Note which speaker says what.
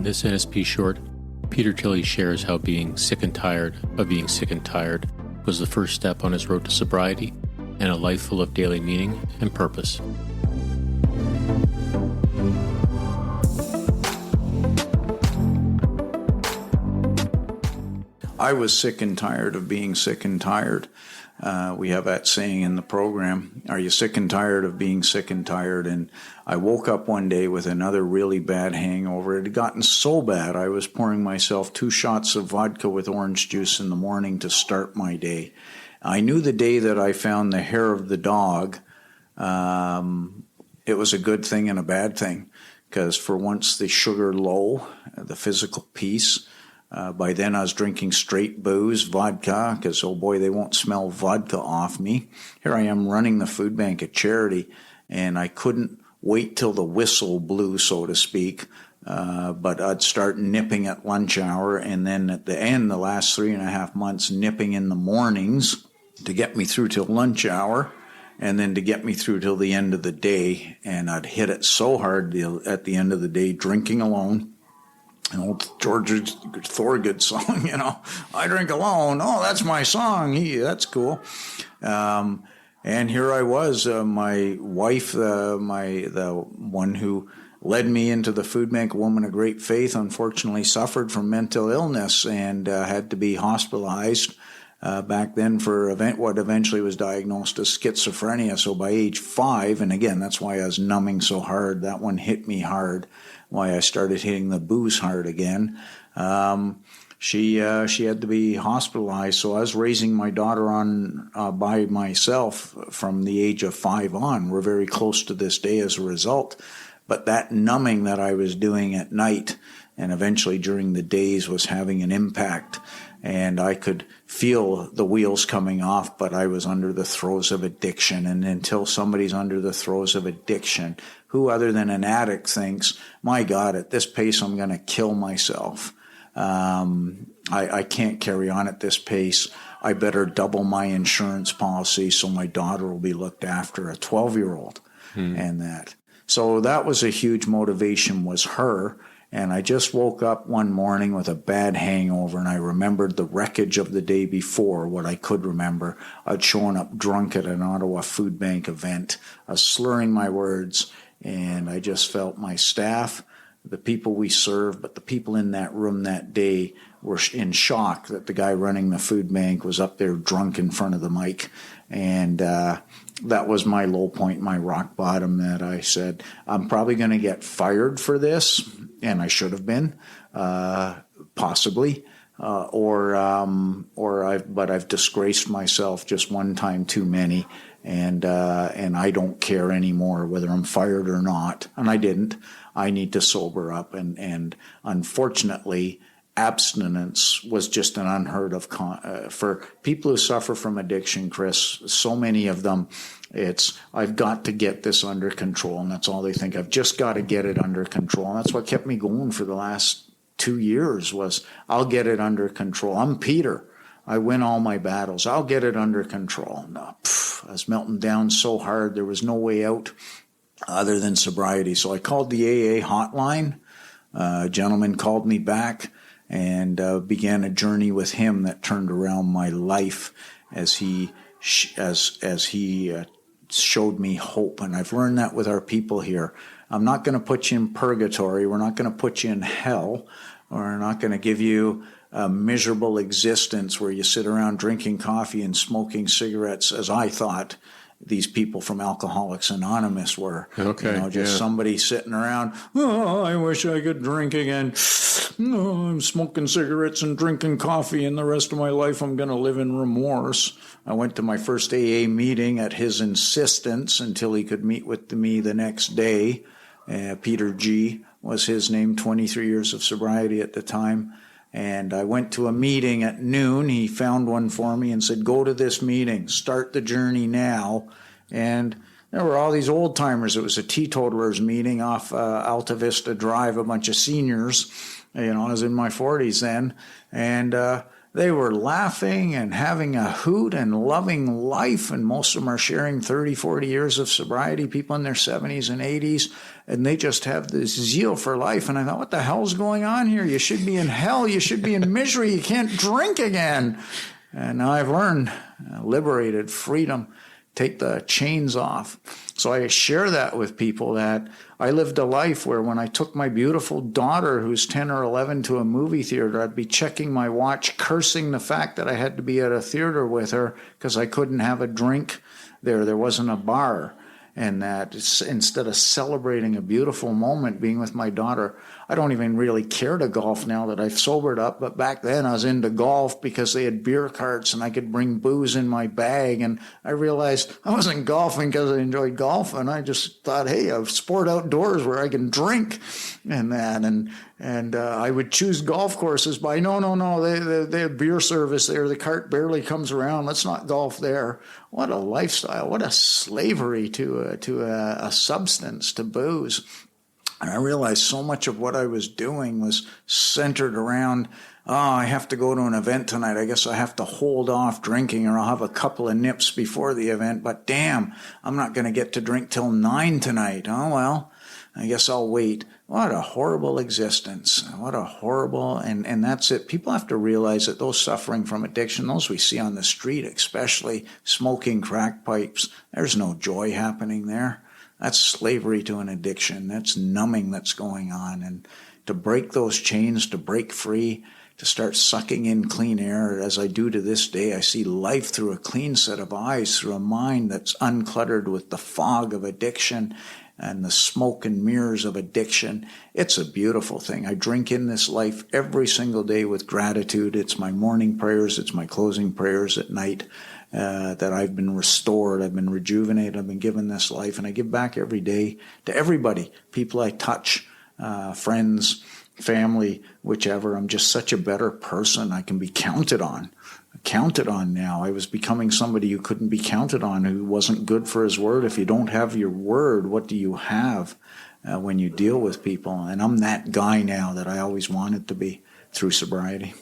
Speaker 1: On this NSP short, Peter Tilley shares how being sick and tired of being sick and tired was the first step on his road to sobriety and a life full of daily meaning and purpose.
Speaker 2: I was sick and tired of being sick and tired. We have that saying in the program, are you sick and tired of being sick and tired? And I woke up one day with another really bad hangover. It had gotten so bad, I was pouring myself 2 shots of vodka with orange juice in the morning to start my day. I knew the day that I found the hair of the dog, it was a good thing and a bad thing, because for once the sugar low, the physical piece. By then I was drinking straight booze, vodka, because, oh boy, they won't smell vodka off me. Here I am running the food bank at charity, and I couldn't wait till the whistle blew, so to speak. But I'd start nipping at lunch hour, and then at the end, the last 3.5 months, nipping in the mornings to get me through till lunch hour, and then to get me through till the end of the day. And I'd hit it so hard at the end of the day, drinking alone. An old George Thorogood song, I drink alone. Oh, that's my song. That's cool. And here I was, my wife, the one who led me into the food bank, a woman of great faith, unfortunately suffered from mental illness and had to be hospitalized back then for what eventually was diagnosed as schizophrenia. So by age 5, and again, that's why I was numbing so hard. That one hit me hard. Why I started hitting the booze hard again. She had to be hospitalized, so I was raising my daughter on by myself from the age of 5 on. We're very close to this day as a result. But that numbing that I was doing at night and eventually during the days was having an impact. And I could feel the wheels coming off, but I was under the throes of addiction. And until somebody's under the throes of addiction, who other than an addict thinks, my God, at this pace, I'm going to kill myself. I can't carry on at this pace. I better double my insurance policy so my daughter will be looked after, a 12-year-old, and that. So that was a huge motivation, was her. And I just woke up one morning with a bad hangover, and I remembered the wreckage of the day before, what I could remember. I'd shown up drunk at an Ottawa food bank event, slurring my words, and I just felt my staff, the people we serve, but the people in that room that day were in shock that the guy running the food bank was up there drunk in front of the mic. And that was my low point, my rock bottom, that I said, I'm probably going to get fired for this, and I should have been, possibly, but I've disgraced myself just one time too many, and I don't care anymore whether I'm fired or not, and I didn't. I need to sober up, and unfortunately, abstinence was just an unheard of for people who suffer from addiction, Chris. So many of them, it's, I've got to get this under control, and that's all they think. I've just got to get it under control, and that's what kept me going for the last 2 years was, I'll get it under control. I'm Peter. I win all my battles. I'll get it under control. No, I was melting down so hard, there was no way out other than sobriety. So I called the AA hotline. A gentleman called me back, and began a journey with him that turned around my life as he showed me hope. And I've learned that with our people here. I'm not going to put you in purgatory. We're not going to put you in hell. We're not going to give you a miserable existence where you sit around drinking coffee and smoking cigarettes, as I thought these people from Alcoholics Anonymous were.
Speaker 1: Okay,
Speaker 2: somebody sitting around, oh, I wish I could drink again. Oh, I'm smoking cigarettes and drinking coffee, and the rest of my life I'm going to live in remorse. I went to my first AA meeting at his insistence until he could meet with me the next day. Peter G. was his name, 23 years of sobriety at the time. And I went to a meeting at noon. He found one for me and said, go to this meeting, start the journey now. And there were all these old timers. It was a teetotalers meeting off Alta Vista Drive, a bunch of seniors. I was in my 40s then. And they were laughing and having a hoot and loving life, and most of them are sharing 30, 40 years of sobriety, people in their 70s and 80s, and they just have this zeal for life. And I thought, what the hell's going on here? You should be in hell. You should be in misery. You can't drink again. And now I've learned, liberated, freedom, take the chains off. So I share that with people, that I lived a life where when I took my beautiful daughter, who's 10 or 11, to a movie theater, I'd be checking my watch, cursing the fact that I had to be at a theater with her because I couldn't have a drink there. There wasn't a bar. And that instead of celebrating a beautiful moment being with my daughter, I don't even really care to golf now that I've sobered up. But back then I was into golf because they had beer carts and I could bring booze in my bag. And I realized I wasn't golfing because I enjoyed golfing. I just thought, hey, a sport outdoors where I can drink and that. And I would choose golf courses by, no, they have beer service there. The cart barely comes around. Let's not golf there. What a lifestyle. What a slavery to a substance, to booze. And I realized so much of what I was doing was centered around, I have to go to an event tonight. I guess I have to hold off drinking, or I'll have a couple of nips before the event. But damn, I'm not going to get to drink till 9 tonight. Oh, well, I guess I'll wait. What a horrible existence. What a horrible, and that's it. People have to realize that those suffering from addiction, those we see on the street, especially smoking crack pipes, there's no joy happening there. That's slavery to an addiction. That's numbing that's going on. And to break those chains, to break free, to start sucking in clean air, as I do to this day, I see life through a clean set of eyes, through a mind that's uncluttered with the fog of addiction and the smoke and mirrors of addiction. It's a beautiful thing. I drink in this life every single day with gratitude. It's my morning prayers. It's my closing prayers at night, that I've been restored. I've been rejuvenated. I've been given this life. And I give back every day to everybody, people I touch, friends, family, whichever. I'm just such a better person. I can be counted on. Now. I was becoming somebody who couldn't be counted on, who wasn't good for his word. If you don't have your word, what do you have when you deal with people? And I'm that guy now that I always wanted to be through sobriety.